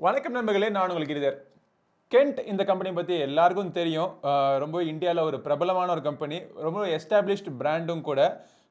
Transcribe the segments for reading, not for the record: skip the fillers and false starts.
வணக்கம் நண்பர்களே, நான் உங்களுக்கு கிரிதர். கென்ட் இந்த கம்பெனி பற்றி எல்லாருக்கும் தெரியும். ரொம்ப இந்தியாவில் ஒரு பிரபலமான ஒரு கம்பெனி, ரொம்ப எஸ்டாப்ளிஷ்டு பிராண்டும் கூட.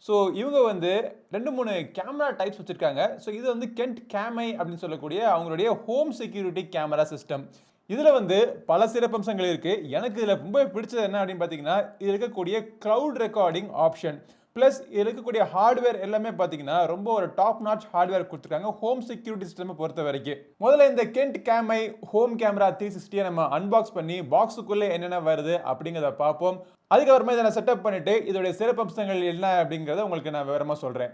ஸோ இவங்க வந்து 2-3 கேமரா டைப்ஸ் வச்சுருக்காங்க. ஸோ இது வந்து கென்ட் கேமை அப்படின்னு சொல்லக்கூடிய அவங்களுடைய ஹோம் செக்யூரிட்டி கேமரா சிஸ்டம். இதில் வந்து பல சிறப்பம்சங்கள் இருக்குது. எனக்கு இதில் ரொம்ப பிடிச்சது என்ன அப்படின்னு பார்த்தீங்கன்னா, இதில் இருக்கக்கூடிய க்ளவுட் ரெக்கார்டிங் ஆப்ஷன் ப்ளஸ் இதில் இருக்கக்கூடிய ஹார்ட்வேர் எல்லாமே பார்த்தீங்கன்னா ரொம்ப ஒரு டாப் நாச் ஹார்ட்வேர் கொடுத்துருக்காங்க ஹோம் செக்யூரிட்டி சிஸ்டம் பொறுத்த வரைக்கும். முதல்ல இந்த கென்ட் கேமை ஹோம் கேமரா 360 நம்ம அன்பாக்ஸ் பண்ணி பாக்ஸுக்குள்ளே என்னென்ன வருது அப்படிங்கிறத பார்ப்போம். அதுக்கப்புறமா இதை நான் செட்டப் பண்ணிட்டு இதோடைய சிறப்பம்சங்கள் என்ன அப்படிங்கிறத உங்களுக்கு நான் விவரமாக சொல்கிறேன்.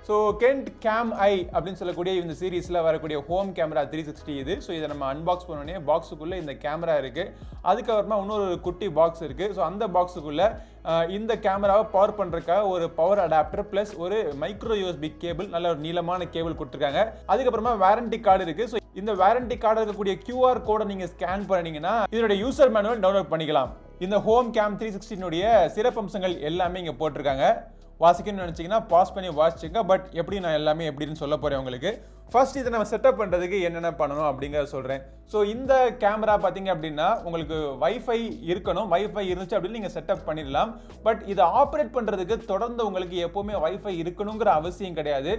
ஸோ கென்ட் கேம்ஐ அப்படின்னு சொல்லக்கூடிய இந்த சீரீஸில் வரக்கூடிய ஹோம் கேமரா 360 இது. ஸோ இதை நம்ம அன்பாக்ஸ் பண்ணோடனே பாக்ஸுக்குள்ளே இந்த கேமரா இருக்குது. அதுக்கப்புறமா இன்னொரு குட்டி பாக்ஸ் இருக்குது. ஸோ அந்த பாக்ஸுக்குள்ளே இந்த கேமராவை பவர் பண்ணுறதுக்காக ஒரு பவர் அடாப்டர் ப்ளஸ் ஒரு மைக்ரோ யூஎஸ்பி கேபிள், நல்ல ஒரு நீளமான கேபிள் கொடுத்துருக்காங்க. அதுக்கப்புறமா வாரண்டி கார்டு இருக்குது. ஸோ இந்த வாரண்டி கார்டு இருக்கக்கூடிய QR கோடை நீங்கள் ஸ்கேன் பண்ணிங்கன்னா இதோட யூசர் மேனுவல் டவுன்லோட் பண்ணிக்கலாம். இந்த ஹோம் கேம் 360 சிறப்பம்சங்கள் எல்லாமே இங்கே போட்டிருக்காங்க. வாசிக்கணும்னு நினச்சிங்கன்னா பாஸ் பண்ணி வாசிச்சுங்க. பட் எப்படி நான் எல்லாமே எப்படின்னு சொல்ல போகிறேன் உங்களுக்கு. ஃபர்ஸ்ட் இதை நம்ம செட்டப் பண்ணுறதுக்கு என்னென்ன பண்ணணும் அப்படிங்கிறத சொல்கிறேன். ஸோ இந்த கேமரா பார்த்தீங்க அப்படின்னா உங்களுக்கு வைஃபை இருக்கணும். வைஃபை இருந்துச்சு அப்படின்னு நீங்கள் செட்டப் பண்ணிடலாம். பட் இதை ஆப்ரேட் பண்ணுறதுக்கு தொடர்ந்து உங்களுக்கு எப்போவுமே வைஃபை இருக்கணுங்கிற அவசியம் கிடையாது.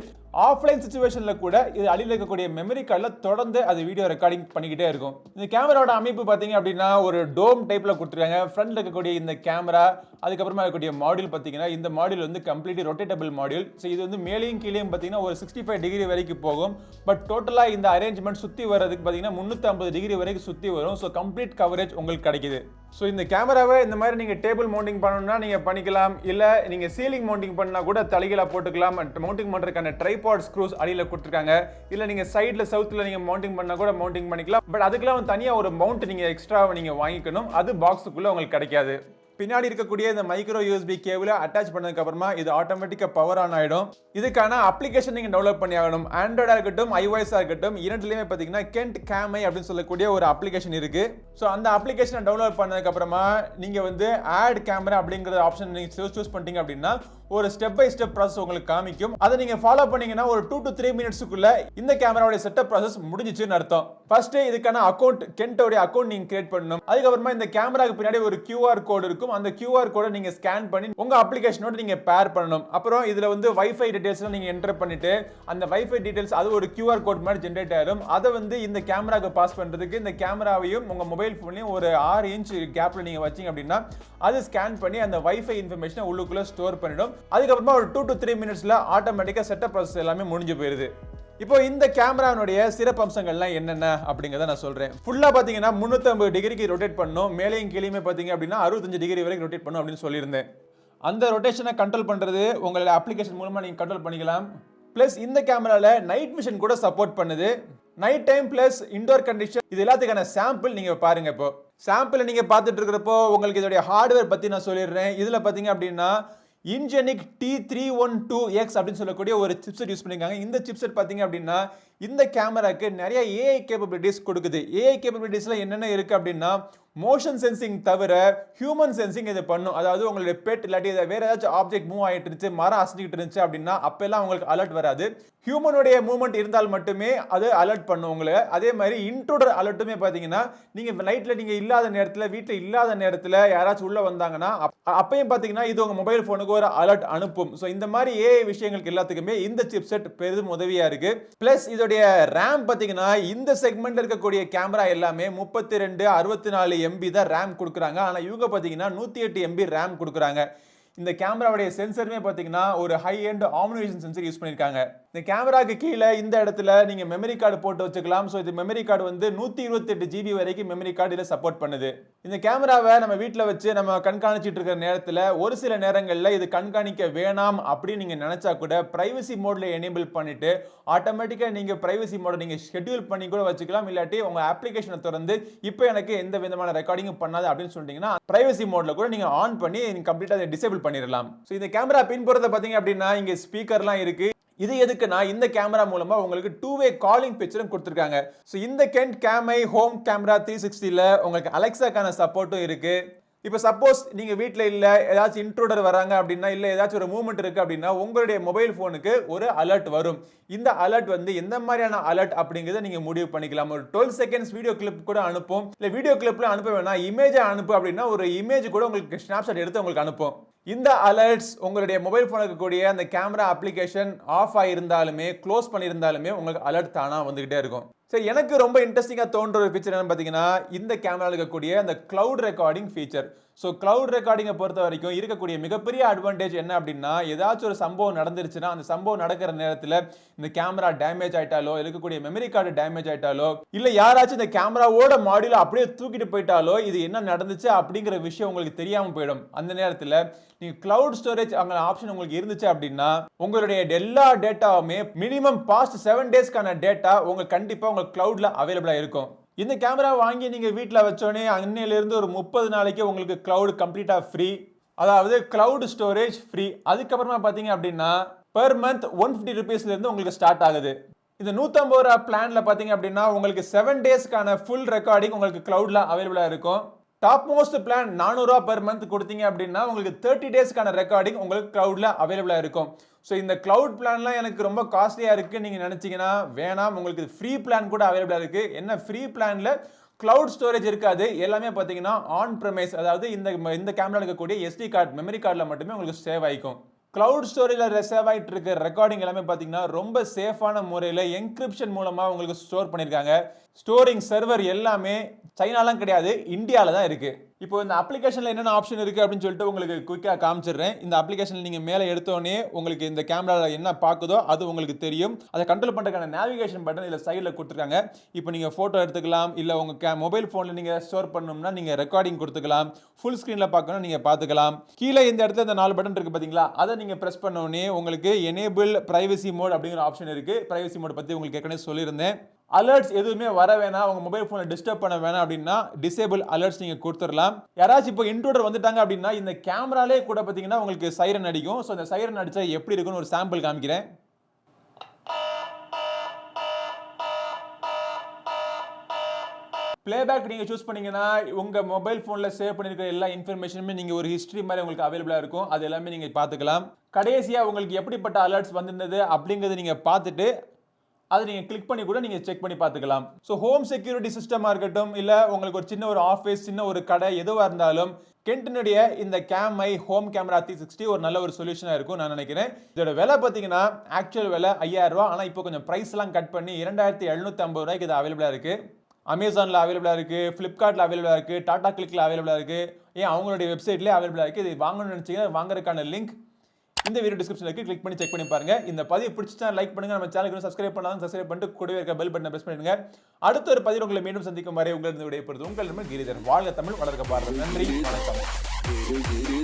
ஆஃப்லைன் சுச்சுவேஷனில் கூட இது அடியில் இருக்கக்கூடிய மெமரி கார்டில் தொடர்ந்து அது வீடியோ ரெக்கார்டிங் பண்ணிக்கிட்டே இருக்கும். இந்த கேமராவோட அமைப்பு பார்த்தீங்க அப்படின்னா ஒரு டோம் டைப்பில் கொடுத்துருக்காங்க. ஃப்ரண்ட்டில் இருக்கக்கூடிய இந்த கேமரா, அதுக்கப்புறமா இருக்கக்கூடிய மாடியூல் பார்த்தீங்கன்னா இந்த மாடியூல் வந்து கம்ப்ளீட்லி ரொட்டேட்டபிள் மாடியூல். ஸோ இது வந்து மேலேயும் கீழேயும் பார்த்தீங்கன்னா ஒரு 65 டிகிரி வரைக்கும் போகும். பட் டோட்டலாக இந்த அரேஞ்ச்மெண்ட் சுற்றி வர்றதுக்கு பார்த்தீங்கன்னா 350 டிகிரி வரைக்கும் சுற்றி வரும். ஸோ கம்ப்ளீட் கவரேஜ் உங்களுக்கு கிடைக்குது. ஸோ இந்த கேமராவை இந்த மாதிரி நீங்கள் டேபிள் மவுண்டிங் பண்ணணும்னா நீங்கள் பண்ணிக்கலாம். இல்லை நீங்கள் சீலிங் மவுண்டிங் பண்ணால் கூட தலைகீழாக போட்டுக்கலாம். மவுண்டிங் பண்ணுறதுக்கான ட்ரைபாட் ஸ்க்ரூஸ் அடியில் கொடுத்துருக்காங்க. இல்லை நீங்கள் சைடில் சவுத்தில் நீங்கள் மவுண்டிங் பண்ணால் கூட மவுண்டிங் பண்ணிக்கலாம். பட் அதுக்கெல்லாம் தனியாக ஒரு மவுண்ட் நீங்கள் எக்ஸ்ட்ராவை நீங்கள் வாங்கிக்கணும். அது பாக்ஸுக்குள்ளே உங்களுக்கு கிடைக்காது. பின்னாடி இருக்கக்கூடிய இந்த மைக்ரோ யூஎஸ்பி கேபிளை அட்டாச் பண்ணதுக்கு அப்புறமா இது ஆட்டோமேட்டிக்காக பவர் ஆன் ஆகிடும். இதுக்கான அப்ளிகேஷன் நீங்கள் டெவலப் பண்ணி ஆகணும். ஆண்ட்ராய்டாக இருக்கட்டும், iOS இருக்கட்டும், இரண்டுலையுமே பார்த்தீங்கன்னா கென்ட் கேமை அப்படின்னு சொல்லக்கூடிய ஒரு அப்ளிகேஷன் இருக்குது. ஸோ அந்த அப்ளிகேஷனை டெவலப் பண்ணதுக்கு அப்புறமா நீங்கள் வந்து ஆட் கேமரா அப்படிங்கிற ஆப்ஷன் நீங்கள் சூஸ் பண்ணிட்டீங்க அப்படின்னா ஒரு ஸ்டெப் பை ஸ்டெப் ப்ராசஸ் உங்களுக்கு காமிக்கும். அதை நீங்கள் ஃபாலோ பண்ணீங்கன்னா ஒரு 2 to 3 மினிட்ஸுக்குள்ள இந்த கேமராவுடைய செட்டப் ப்ராசஸ் முடிஞ்சிச்சுன்னு அர்த்தம். ஃபர்ஸ்ட் இதுக்கான அக்கௌண்ட், கென்ட்டோட அக்கௌண்ட் நீங்கள் கிரியேட் பண்ணணும். அதுக்கப்புறமா இந்த கேமராக்கு பின்னாடி ஒரு QR கோடு இருக்கும். அந்த QR கோடை நீங்கள் ஸ்கேன் பண்ணி உங்கள் அப்ளிகேஷனோட நீங்கள் பேர் பண்ணணும். அப்புறம் இதில் வந்து வைஃபை டீடைல்ஸ்லாம் நீங்கள் என்டர் பண்ணிட்டு அந்த வைஃபை டீடைல்ஸ் அது ஒரு QR கோட் மாதிரி ஜென்ரேட் ஆயிடும். அதை வந்து இந்த கேமராக்கு பாஸ் பண்ணுறதுக்கு இந்த கேமராவையும் உங்கள் மொபைல் ஃபோன்லையும் ஒரு 6 இன்ச் கேப்பில் நீங்கள் வச்சிங்க அப்படின்னா அது ஸ்கேன் பண்ணி அந்த வைஃபை இன்ஃபர்மேஷனை உள்ளுக்குள்ளே ஸ்டோர் பண்ணிடும். அதுக்கப்புறமா ஒரு 2 to 3 மினிட்ஸில் ஆட்டோமேட்டிக்காக செட்டப் ப்ராசஸ் எல்லாமே முடிஞ்சு போயிருது. இப்போ இந்த கேமராவுடைய சிறப்பம்சங்கள்லாம் என்னென்ன அப்படிங்கிறத நான் சொல்கிறேன். ஃபுல்லாக பார்த்தீங்கன்னா 350 டிகிரிக்கு ரொட்டேட் பண்ணணும். மேலேயும் கீழேயுமே பார்த்தீங்க அப்படின்னா 65 டிகிரி வரைக்கும் ரொட்டேட் பண்ணணும் அப்படின்னு சொல்லியிருந்தேன். அந்த ரொட்டேஷனை கண்ட்ரோல் பண்ணுறது உங்களோட அப்ளிகேஷன் மூலமாக நீங்கள் கண்ட்ரோல் பண்ணிக்கலாம். ப்ளஸ் இந்த கேமராவில் நைட் விஷன் கூட சப்போர்ட் பண்ணுது. Night time plus indoor condition இது எல்லாத்துக்கான சாம்பிள் நீங்கள் பாருங்கள். இப்போ சாம்பிள் நீங்கள் பார்த்துட்டு இருக்கிறப்போ உங்களுக்கு இதோடைய ஹார்ட்வேர் பற்றி நான் சொல்லிடுறேன். இதில் பார்த்தீங்க அப்படின்னா இன்ஜெனிக் T312X அப்படின்னு சொல்லக்கூடிய ஒரு சிப்செட் யூஸ் பண்ணியிருக்காங்க. இந்த சிப்செட் பார்த்தீங்க அப்படின்னா இந்த கேமராக்கு நிறைய ஏஐ கேப்பபிலிட்டிஸ் கொடுக்குது. ஏஐ கேப்பபிலிட்டிஸ்ல என்னென்ன இருக்குது அப்படின்னா மோஷன் சென்சிங் தவிர ஹியூமன் சென்சிங் இது பண்ணும். அதாவது உங்களுடைய பெட் இல்லாட்டி வேற ஏதாச்சும் ஆப்ஜெக்ட் மூவ் ஆகிட்டு இருந்துச்சு, மரம் அசைஞ்சிட்டு இருந்துச்சு அப்படின்னா அப்பெல்லாம் உங்களுக்கு அலர்ட் வராது. ஹியூமனுடைய மூவ்மெண்ட் இருந்தால் மட்டுமே அது அலர்ட் பண்ணும் உங்களுக்கு. அதே மாதிரி இன்ட்ரூடர் அலர்ட்டுமே பார்த்தீங்கன்னா நீங்கள் நைட்டில் நீங்கள் இல்லாத நேரத்தில், வீட்டில் இல்லாத நேரத்தில் யாராச்சும் உள்ளே வந்தாங்கன்னா அப்பயும் பார்த்தீங்கன்னா இது உங்கள் மொபைல் ஃபோனுக்கு ஒரு அலர்ட் அனுப்பும். ஸோ இந்த மாதிரி ஏஐ விஷயங்களுக்கு எல்லாத்துக்குமே இந்த சிப்செட் பெரிதும் உதவியாக இருக்குது. ப்ளஸ் இதோடைய ரேம் பார்த்தீங்கன்னா இந்த செக்மெண்ட்ல இருக்கக்கூடிய கேமரா எல்லாமே 32 64 MB தான் ரேம் கொடுக்குறாங்க. ஆனால் இவங்க பார்த்தீங்கன்னா 108 MB ரேம் கொடுக்குறாங்க. இந்த கேமராவுடைய சென்சருமே பார்த்தீங்கன்னா ஒரு high end OmniVision sensor use பண்ணியிருக்காங்க. இந்த கேமராக்கு கீழே இந்த இடத்துல நீங்கள் மெமரி கார்டு போட்டு வச்சுக்கலாம். ஸோ இது மெமரி கார்டு வந்து 128 GB வரைக்கும் மெமரி கார்டு இதில் சப்போர்ட் பண்ணுது. இந்த கேமராவை நம்ம வீட்டில் வச்சு நம்ம கண்காணிச்சிட்டு இருக்கிற நேரத்தில் ஒரு சில நேரங்களில் இது கண்காணிக்க வேணாம் அப்படின்னு நீங்கள் நினச்சா கூட ப்ரைவசி மோடில் எனேபிள் பண்ணிட்டு ஆட்டோமேட்டிக்காக நீங்கள் ப்ரைவசி மோடை நீங்கள் ஷெட்யூல் பண்ணி கூட வச்சுக்கலாம். இல்லாட்டி உங்கள் அப்ளிகேஷனை திறந்து இப்போ எனக்கு எந்த விதமான ரெக்கார்டிங்கும் பண்ணாது அப்படின்னு சொல்லிட்டீங்கன்னா ப்ரைவசி மோடில் கூட நீங்கள் ஆன் பண்ணி கம்ப்ளீட்டாக அதை டிசேபிள் பண்ணிடலாம். ஸோ இந்த கேமரா பின்புறத்தை பார்த்தீங்க அப்படின்னா இங்கே ஸ்பீக்கர்லாம் இருக்கு. இது எதுக்குன்னா இந்த கேமரா மூலமா உங்களுக்கு 2-way காலிங் பிக்சரும் கொடுத்துருக்காங்க. ஸோ இந்த கென்ட் கேமை ஹோம் கேமரா 360ல உங்களுக்கு அலெக்சாக்கான சப்போர்ட்டும் இருக்கு. இப்போ சப்போஸ் நீங்க வீட்ல இல்ல, ஏதாச்சும் இன்ட்ரூடர் வராங்க அப்படின்னா, இல்ல ஏதாச்சும் ஒரு மூவ்மெண்ட் இருக்கு அப்படின்னா உங்களுடைய மொபைல் போனுக்கு ஒரு அலர்ட் வரும். இந்த அலர்ட் வந்து எந்த மாதிரியான அலர்ட் அப்படிங்கறத நீங்க முடிவு பண்ணிக்கலாம். ஒரு 12 செகண்ட்ஸ் வீடியோ கிளிப் கூட அனுப்பும். இல்ல வீடியோ கிளிப்ல அனுப்ப வேணாம், இமேஜா அனுப்பு அப்படின்னா ஒரு இமேஜ் கூட உங்களுக்கு ஸ்னாப்ஷாட் எடுத்து உங்களுக்கு அனுப்பும். இந்த அலர்ட்ஸ் உங்களுடைய மொபைல் போனுக்கு கூடிய அந்த கேமரா அப்ளிகேஷன் ஆஃப் ஆயிருந்தாலுமே க்ளோஸ் பண்ணியிருந்தாலுமே உங்களுக்கு அலர்ட் தானா வந்துகிட்டே இருக்கும். சரி, எனக்கு ரொம்ப இன்ட்ரெஸ்டிங்கா தோன்ற ஒரு ஃபீச்சர் என்னன்னு பாத்தீங்கன்னா, இந்த கேமரால இருக்கக்கூடிய அந்த cloud recording feature. So cloud ரெக்கார்டிங்கை பொறுத்த வரைக்கும் இருக்கக்கூடிய மிகப்பெரிய அட்வான்டேஜ் என்ன அப்படின்னா, ஏதாச்சும் ஒரு சம்பவம் நடந்துருச்சுன்னா அந்த சம்பவம் நடக்கிற நேரத்தில் இந்த கேமரா டேமேஜ் ஆயிட்டாலோ, இருக்கக்கூடிய மெமரி கார்டு டேமேஜ் ஆயிட்டாலோ, இல்ல யாராச்சும் இந்த கேமராவோட மாடியூலை அப்படியே தூக்கிட்டு போயிட்டாலோ இது என்ன நடந்துச்சு அப்படிங்கிற விஷயம் உங்களுக்கு தெரியாம போயிடும். அந்த நேரத்தில் நீங்க கிளவுட் ஸ்டோரேஜ் அங்க ஆப்ஷன் உங்களுக்கு இருந்துச்சு அப்படின்னா உங்களுடைய எல்லா டேட்டாவுமே மினிமம் பாஸ்ட் 7 டேஸ்க்கான டேட்டா உங்களுக்கு கண்டிப்பா உங்க கிளவுட்ல அவைலபிளா இருக்கும். இந்த கேமரா வாங்கி நீங்க வீட்ல வச்சோனே அன்னையில இருந்து ஒரு 30 நாளைக்கு உங்களுக்கு கிளவுட் கம்ப்ளீட்டா ஃப்ரீ. அதாவது கிளவுட் ஸ்டோரேஜ் ஃப்ரீ. அதுக்கு அப்புறமா பாத்தீங்க அப்படின்னா பெர் மந்த் 150 ரூபீஸ்ல இருந்து உங்களுக்கு ஸ்டார்ட் ஆகுது. இந்த 150 ரூபாய் பிளான்ல பாத்தீங்க அப்படின்னா உங்களுக்கு 7 டேஸ்க்கான ஃபுல் ரெக்கார்டிங் உங்களுக்கு கிளவுட்ல அவைலபிளா இருக்கும். டாப் மோஸ்ட் பிளான் 400 ரூபாய் பெர் மந்த் கொடுத்தீங்க அப்படின்னா உங்களுக்கு 30 டேஸ்க்கான ரெக்கார்டிங் உங்களுக்கு கிளவுட்ல அவைலபிளா இருக்கும். ஸோ இந்த கிளவுட் பிளான்லாம் எனக்கு ரொம்ப காஸ்ட்லியா இருக்கு நீங்க நினைச்சீங்கன்னா வேணாம், உங்களுக்கு ஃப்ரீ பிளான் கூட அவைலபிளா இருக்கு. என்ன ஃப்ரீ பிளான்ல கிளவுட் ஸ்டோரேஜ் இருக்காது, எல்லாமே பாத்தீங்கன்னா ஆன் பிரமைஸ், அதாவது இந்த கேமரா இருக்கக்கூடிய SD கார்டு மெமரி கார்டுல மட்டுமே உங்களுக்கு சேவ் ஆயிக்கும். கிளவுட் ஸ்டோரேஜ்ல சேவ் ஆயிட்டு இருக்க ரெக்கார்டிங் எல்லாமே பாத்தீங்கன்னா ரொம்ப சேஃபான முறையில் என்கிரிப்ஷன் மூலமா உங்களுக்கு ஸ்டோர் பண்ணிருக்காங்க. ஸ்டோரிங் சர்வர் எல்லாமே சைனாலாம் கிடையாது, இந்தியால தான் இருக்கு. இப்போ இந்த அப்ளிகேஷன்ல என்னென்ன ஆப்ஷன் இருக்கு அப்படின்னு சொல்லிட்டு உங்களுக்கு குயிக்கா காமிச்சிடுறேன். இந்த அப்ளிகேஷன்ல நீங்க மேலே எடுத்தோடனே உங்களுக்கு இந்த கேமரால என்ன பாக்குதோ அது உங்களுக்கு தெரியும். அதை கண்ட்ரோல் பண்றதுக்கான நேவிகேஷன் பட்டன் இதுல சைடுல கொடுத்துருக்காங்க. இப்போ நீங்க போட்டோ எடுத்துக்கலாம், இல்ல உங்க மொபைல் போன்ல நீங்க ஸ்டோர் பண்ணணும்னா நீங்க ரெக்கார்டிங் கொடுத்துக்கலாம். ஃபுல் ஸ்கிரீன்ல பார்க்கணும் நீங்க பார்த்துக்கலாம். கீழே இந்த இடத்துல இந்த 4 பட்டன் இருக்கு பாத்தீங்களா, அதை நீங்க பிரஸ் பண்ண உடனே உங்களுக்கு எனேபிள் பிரைவசி மோட் அப்படிங்கிற ஆப்ஷன் இருக்கு. பிரைவசி மோட் பத்தி உங்களுக்கு ஏற்கனவே சொல்லியிருந்தேன். அலர்ட்ஸ் எதுவுமே வர வேணாம், உங்க மொபைல் போனை டிஸ்டர்ப் பண்ண வேணாம் அப்படின்னா டிசேபிள் அலர்ட்ஸ் நீங்க கொடுத்துடலாம். யாராச்சும் இப்போ இன்ட்ரூடர் வந்துட்டாங்க அப்படின்னா இந்த கேமராலே கூட பாத்தீங்கன்னா உங்களுக்கு சைரன் அடிக்கும். ஸோ இந்த சைரன் அடிச்சா எப்படி இருக்குன்னு ஒரு சாம்பிள் காமிக்கிறேன். பிளேபேக் நீங்க சூஸ் பண்ணீங்கன்னா உங்க மொபைல் போன்ல சேவ் பண்ணிருக்கிற எல்லா இன்ஃபர்மேஷனுமே நீங்க ஒரு ஹிஸ்டரி மாதிரி உங்களுக்கு அவைலபிளா இருக்கும். அது எல்லாமே நீங்க பார்த்துக்கலாம். கடைசியா உங்களுக்கு எப்படிப்பட்ட அலர்ட்ஸ் வந்திருந்தது அப்படிங்கறத நீங்க பார்த்துட்டு அதை நீங்க கிளிக் பண்ணி கூட நீங்க செக் பண்ணி பார்த்துக்கலாம். ஸோ ஹோம் செக்யூரிட்டி சிஸ்டமா இருக்கட்டும், இல்ல உங்களுக்கு ஒரு சின்ன ஒரு ஆஃபீஸ், சின்ன ஒரு கடை எதுவா இருந்தாலும் கென்டனுடைய இந்த Cameye ஹோம் கேமரா 360 ஒரு நல்ல ஒரு சொல்யூஷனா இருக்கும் நான் நினைக்கிறேன். இதோட விலை பார்த்தீங்கன்னா ஆக்சுவல் விலை 5000 ரூபாய். ஆனா இப்போ கொஞ்சம் பிரைஸ் எல்லாம் கட் பண்ணி 2750 ரூபாய்க்கு இது அவைலபிளா இருக்கு. அமேசான்ல அவைலபிளா இருக்கு, பிளிப்கார்ட்ல அவைலபிளா இருக்கு, டாடா கிளிக்ல அவைலபிளா இருக்கு, ஏன் அவங்களுடைய வெப்சைட்லயே அவைலபிளா இருக்கு. இது வாங்கணும்னு நினைச்சீங்கன்னா வாங்குறதுக்கான லிங்க் இந்த வீடியோ டிஸ்கிரிப்ஷன்ல இருக்கு, கிளிக் பண்ணி செக் பண்ணி பாருங்க. இந்த பதிவு பிடிச்சா லைக் பண்ணுங்க, நம்ம சேனலுக்கு சப்ஸ்கிரைப் பண்ணாலும் சப்ஸ்கிரைப் பண்ணிட்டு கூடவே இருக்க பெல் பட்டனை பிரஸ் பண்ணுங்க. அடுத்த ஒரு பதிவு உங்களை மீண்டும் சந்திக்கும் வரை உங்களிடம் விடைபெறுவது உங்கள் கிரிதர். வாழ்க தமிழ், வளர்க்க பாரதம். நன்றி, வணக்கம்.